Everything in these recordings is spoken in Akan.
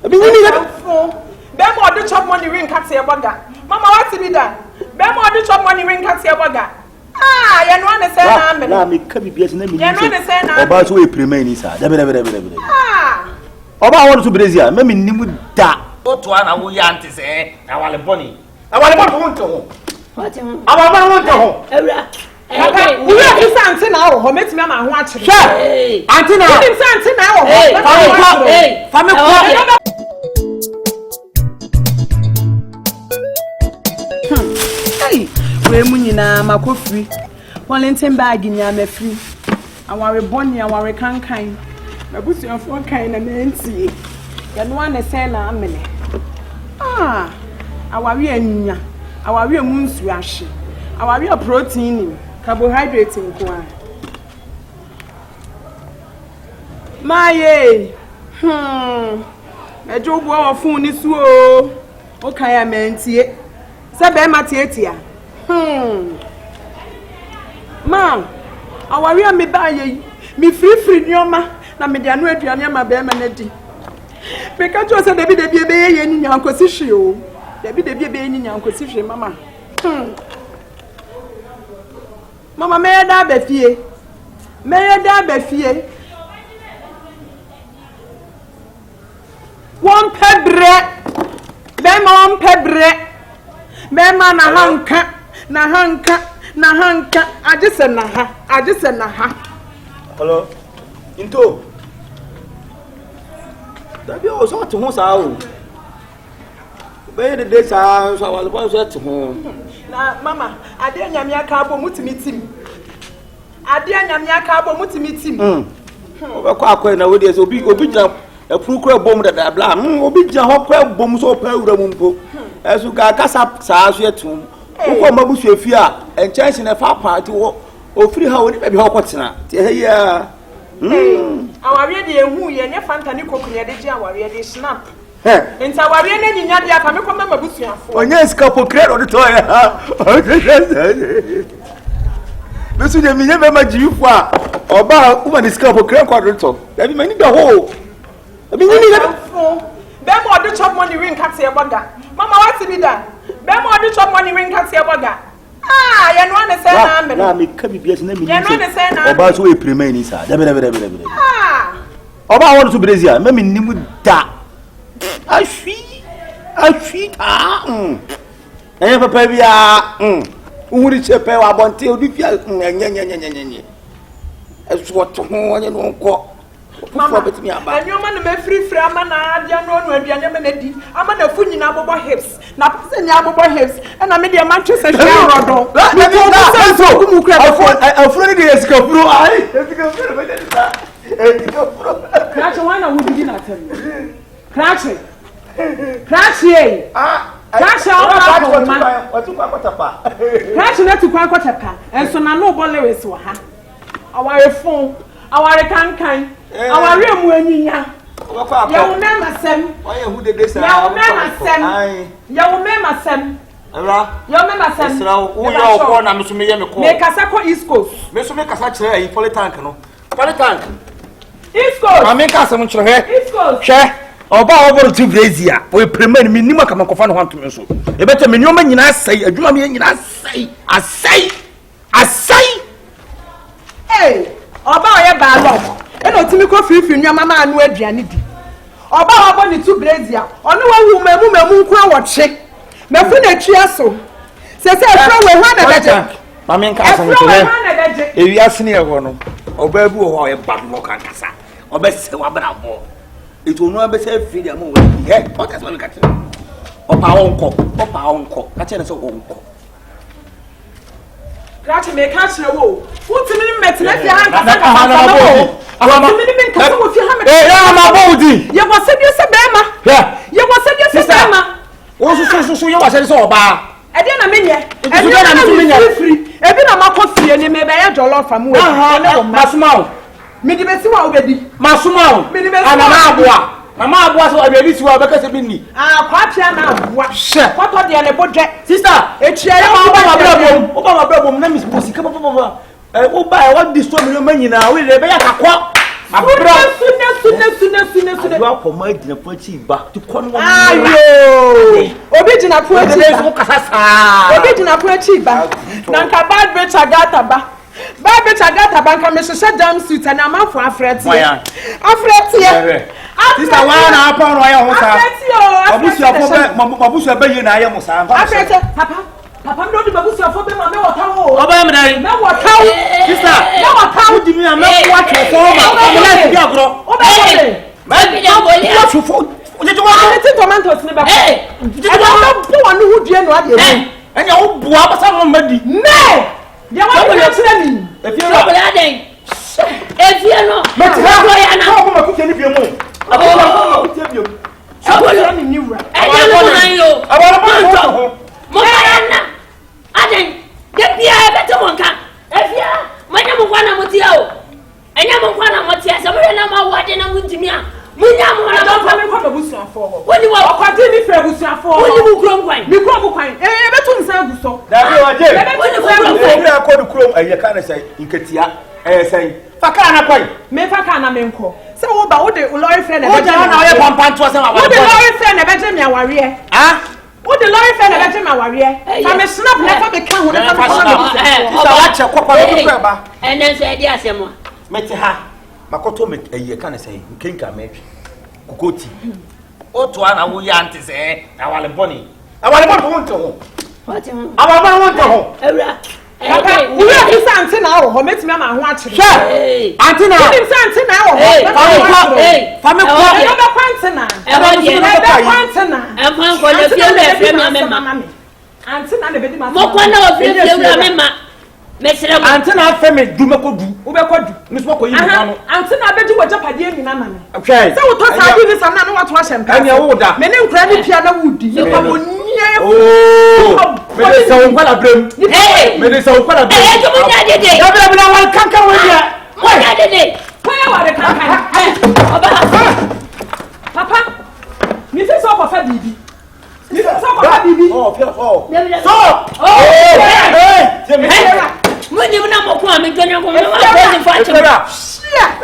Abi ni ni. Bema do chop money ring cat e boga. Mama what be that? Bema do chop money ring cat e boga. Ah, you know na say na me. Na me ka bibia se na me. You know na say na. Oba so we prema ni sa. Debe. Ah. Oba won to Brazil, me nimu da. Oto ana wo ya ante se awale boni. Awale boni won to ho. What you? Awale won to ho. Ewra. We are to say na wo, metimi ama ho a kire. Hey. Ante na. We say na wo. Hey. Fa me ko. Hey, we munyina makofri. Wallentin bag ni amafri. Aware boni aware kankan. Mabusu afo kan na nanti. Ya no ane say na amene. Ah, aware anya. Aware mu nsu ahye. Aware protein, carbohydrate nko a. Maye. Ejo bo wa fun ni su o. O kan ya mentie. Se be ma tietia. Mam, awari me ba ye. Me free nyoma na me de anu aduane ma be ma na di. Me ka jo se de bi be ye ni nyankosi hwe o. De bi be ye ni nyankosi hwe mama. Mama me da ba fie. Me da ba fie. Won pebre. Be ma won pebre. Mema na hanka ajise na ha Hello into Dabi o so to ho sa o be de sa so awale bo so to ho na mama ade anyame aka abo mutimitim ade anyame aka abo mutimitim Obekọ akọ na we dey so obi gina epuru kura bom da bla obi gina ho kura bom so pa wura mu mpo esu ga kasa saa so etum ukọ mabusu efi a enchanse na fa party wo ofiri ha woni be ho kwotena ti heya aware de ehu ye ne fanta ne kokunya de ji aware de snap enta aware ne nyinya de aka me ko mabusu afo onye ska pokre no de to ya Besu de minye be majifu a oba uma ni ska pokre ko de to da bi mani da ho abi ni be mo do chop money ring cat e boga mama what be that be mo do chop money ring cat e boga ah you know na say na me na me ka bibia se na me you know na say na oba so we prema ni sa debe ah oba won to Brazil me nimu da ashwi eh papa bia uhuri chepe wa bonte odi fia nye eso to ho onye no nko mama betimi aba anyoma na me free ama na adia no aduane me na di ama na fu nyina abobo hips na pese ni abobo hips na me de ma twese hwe rodo na me so ku mu kura afro ni de esikafuro ai esikafuro me de ta esikafuro krache wana wudi na tem krache krache krache ona ko ma watu kwa kotapa krache na tu kwa kotapa enso na no bo lewes wa ha aware fon aware kankan aware mu anyinya ya wo mema sem oye hu de desa ya wo mema sem ya wo mema sem Ewra ya wo mema sem Esra wo ya ko na meso me ye me ko me kasa ko East Coast me so me kasa kire ayi poly tank no poly tank East Coast ma me kasa mo kire he East Coast hwe oba oboro to Brazil o premier mi nima kama kofa no hanto me so e beta me nyoma nyina asai adwuma me nyina asai eh oba oye ba lo e no timi ko fifi nyama ma anu aduane di oba obo ni to Brazil ono wa wu memu nku awotwe me fu na twa so se efro we ha na beje ma me kasa mo kire ewi asene e ho no oba bu ho e ba mo kan kasa oba se wa bra bo eto no abe se fi dia mo we he o ka so me ka kire opa onko ka kire so onko Grachi me ka kire wo utimi ni metena fi han kasa wo utimi ni kasa wo fi han me ya ma bodi ye wo se bi se bema ye wo se bi se bema o so ye wa se so oba e de na menye e de na menye free e bi na makọ fie ni me be ya jollof am we ne wo masumao me di besi wa obedi masumao ana ma aboa so abedi si wa be ka se bi ni kwa pia na aboa foto de ne bodwe sister etia ya oba ma brabom na miss bosi ka papa o ba e wa destroy me no manyina we le be ya kakọ Sune. You are for my dinner party back to Cornwall. Ayo. Obi jina poechi ba. Obi jina poechi ba. Nanka bad bitch agata ba. Bad bitch agata ba nka me hye jam suit and amanfo afreti. Afreti. Sister wa na apa ro ya ho sa. Babusu abaye na aye mo sa. Afreti. Papa ndo di babusu afo be ma me wotawo. Oba me dai. Me wotawo. Sister. Me wotawo di mi na me watch for ma. Me na ti agro. Oba me. Me bi am watch for. Oje to wa. Ati tomatoes ni ba. I don't know one who due no ade e. Enya wo bua basa no madi. Me. Dia wa be tire ni. Efie no. Me ti ha ya na. Ko ma ku tie ni bia mu. Abo ku tie bia mu. Sobolo ni niwra. Enya no na yo. Abo ho. Mo ya na. Aden. De bia e bete mo nka. Efie. Manya mo kwa na mo tia o. Enya mo kwa na mo tia. Se mo na ma wade na mo ntimi a. Munya mo na Don't come for busuafo ho. Woni wo Okwade ni fe busuafo ho. woni mu krom kwan. Mi krom kwan. Beto nsa guso. Da bi wa je. Woni krom kwan. Ira ko du krom aye ka na sai nketia sai. Fa ka na kwan. Me fa ka na me nko. Se wo ba wo de lorry friend na O ja na oye pampanto se wa wa. Wo de lorry friend na beje mi aware. Ah? Wo de lorry friend na beje mi aware. Fa me snap na fa me ka ho na fa me. Sister wa che kwakwa do ko ba. Enen se di asemo. Meti ha. Makoto me aye ka na sai nkenka metwe. Kukoti. Oto ana wo ya ante se awale boni. Awale boni won to ho. What him? Awale boni won to ho. Ewra. Wo ya fi sante na wo ho metimi ama ho a kire. Sure. Ante na. Wo sante na wo ho. Fa me ko. E ba kwante na. E ba die. E ba kwante na. E fa ko le fie le fie me mema. Ante na le bedi ma. Mo kwa na o fie fie ura mema. Mesere mo. Ante na fa me du me ko du. Wo be ko du. Me so ko yi mi no. Ante na beji wo japade ni na na me. Okay. Se wo to sa bi ni sam na no wato ahye mpa. Anya wo da. Me ne nkura ni pia na wudi. Ye ko mo nye. Oh. Me de sa won kwala brem. Hey. Me de sa won kwala brem. Eh, to mo nya dede. Da bla bla wal kankan we dia. Mo nya dede. Kwa wa de kankan. Oba. Papa. Ni fi so ko fa bibi. Ni fi so ko fa bibi. Oh, pia oh. So. Oh. Hey. Je me. Muni muna mo kwa mi ganya ko mo ma ko fa Efiora.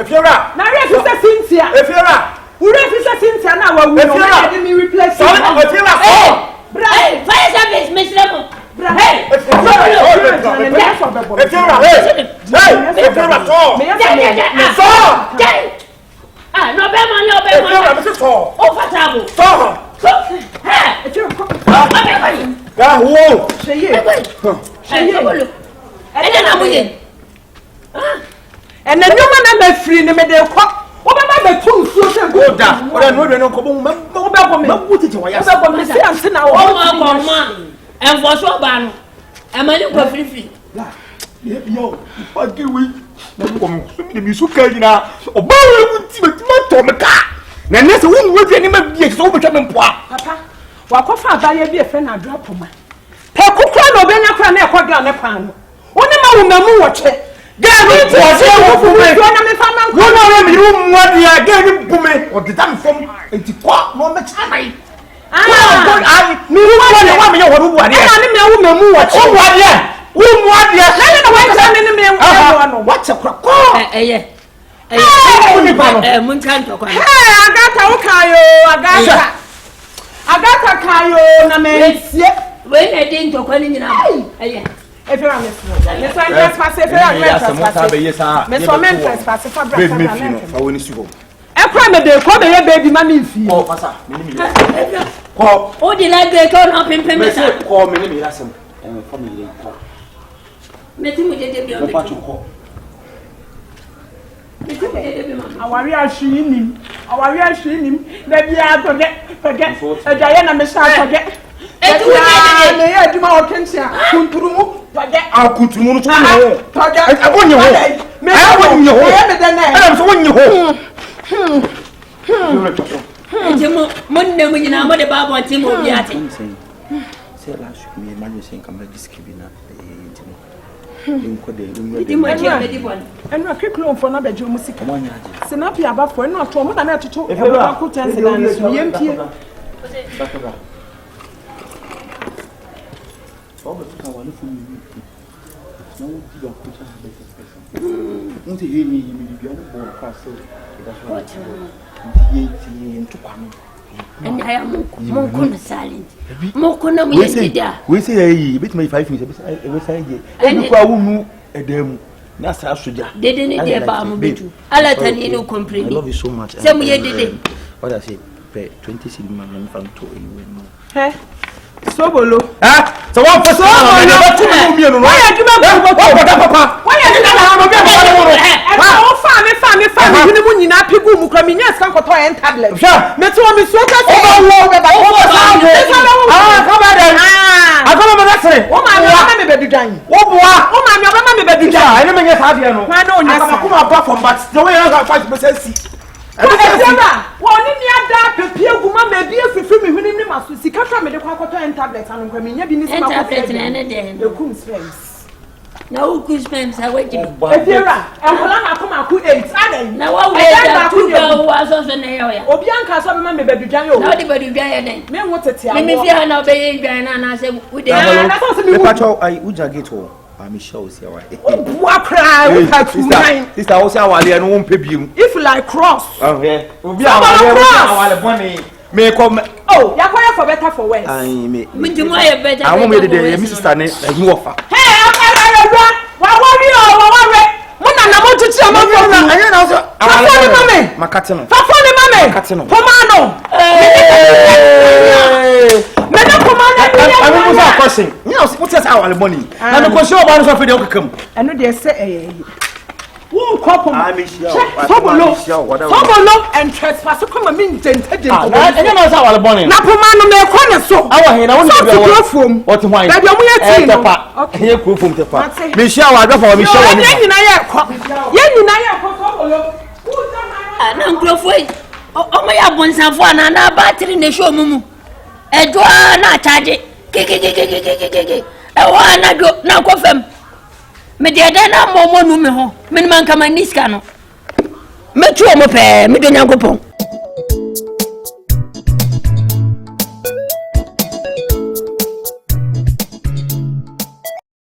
Efiora. Na re fi se Cynthia. Efiora. Ure fi se Cynthia na wa wu no. Na me replace. So Efiora. Hey. Bra. Hey, fire service mesere mo. Bra. Hey. Efiora. Hey. Efiora so. So. Hey. Ah, no be man, no be man. Efiora, me so. O fatabo. So. So. Hey. Efiora. Ga wo. Sheye. Sheye. Ene na muye. And the woman na me free ne me de ko. Wo ba ba tu so se go. Oda. Oda no de no ko bo me. Wo ba go me. Ma wo tete wa ya. Wo ba go me se ante na wo. O ma ko ma. Enfo so ba no. E ma ni ko free free. Yo, pagi we. Na ko mo so mi bi su ka nyina. Oba we mu ti ma to me ka. Na ne se wo mu we ni ma bi e so wo betwa me mpoa. Papa. Wa ko fa ba ye bi e fe na drop ma. Pa kukra no be nya kra na e ko gra ne pan no. Woni ma wo mamu wo che. Ga ni ti se wo fu me. Wo na me fa man ko. Wo na me ru mu adia ga ni bume. O de tam fom enti kwa no me cha mai. Mi ru wo ne wa me ye wo ru adia. Na me wo mamu wo che. Wo adia. Wo mu adia. Na na wa cha me ne me wo no. What a crack. Eye. Mun kan to kwa. Agata wo kayo, Agata. Agata kayo na me sie. We na din to kwa ni nyina. Eye. Efera me so. Me so interest efera me interest. Me so me interest for bra. Baby me fino. Fa woni su ho. E kwa me de ko me ye baby ma me fi. Ko pasa. Me ni mi. Ko. O di la de ko no pempem Me sa. se ko me ni mi rasem. Family ko. Me ti mu de bi o. Mo pa ko. Me ti mu de bi ma. Awari ahwinim. Awari ahwinim. Na bia to de. Forget. Ejaye na me sha forget. Etu wo de. Me ye aduma o kentia. Kunturumu. Forget. Akutumu no to ho. Forget. Abonye ho. Me abonye ho. Me de na. Ana so wonye ho. Enti mo nne mu nyina mo de ba bo nti mo bi ate. Say last week me man you saying come discriminate na enti mo. Nko de nwo Di mo ti be di bon. Enu akeklo mfo na beje musika. Come on yaje. Sinapi abafo enu ato mo na na atoto. E ba ku tense na nso yempie. Bakaba. Oba tuka wale fu mi. Unti hili yimibia no bo kwa so. And I am Mokuna silent. Mokuna Muyida. We say, bit my 5 minutes. We say, and you are who a dem. That's how should they didn't hear about Mubitu. I let her know complain. I love you so much. Some year did it. What I say, pay 20 cedis from 2 anyway. Hey, Sobolo. Ah, so what for Sobolo? Why are you not papa? Why are you not family, you know, you not people who come in your son for toy and tablet. Let's want me so I come on, that's it. Oh, my baby, Danny. Oh, my baby, I never get have you. I know, I come up from, but the way I got 5%. One in the other, Pia woman may be a free me when you must see Katra made a quacker and tablet and when you have tablet and a day. The Coons friends. No Christmas, I wait. And Polana come out with 8. Now, I was also an area. Oh, Bianca, some mammy, baby, Daniel. Nobody died. Men want to tell me if you are not paying, and I said, with the I would get home. I'm sure it's your way. What cry? This is also our and won't pay you. If you like cross. Oh, yeah. We are money. May come. Oh, you're quiet for better for worse. I may better. I won't make the Mr. Nate you offer. Hey, why worry? When I want to tell my brother, I know. Macatino. Fafoni, mammy. Catino. Pomano. I was question. Yes, what is our money? And of course, your bonds of video come. I know they say, who couple? I'm Sobolo and trespass. Come a minute and tell you. I don't know our money. Napomano may corner so. Our hand, I want to go from what wine. Okay, here, cool from the park. Michelle, I don't know. Michelle, oh, my abundance of one and a battery in the show, Mumu. A draw not charge it. A one I go now confirm. Me dia na mo mo nu me ho. Me man ka manisca no. Me tuo mo pe, me do nyankopon.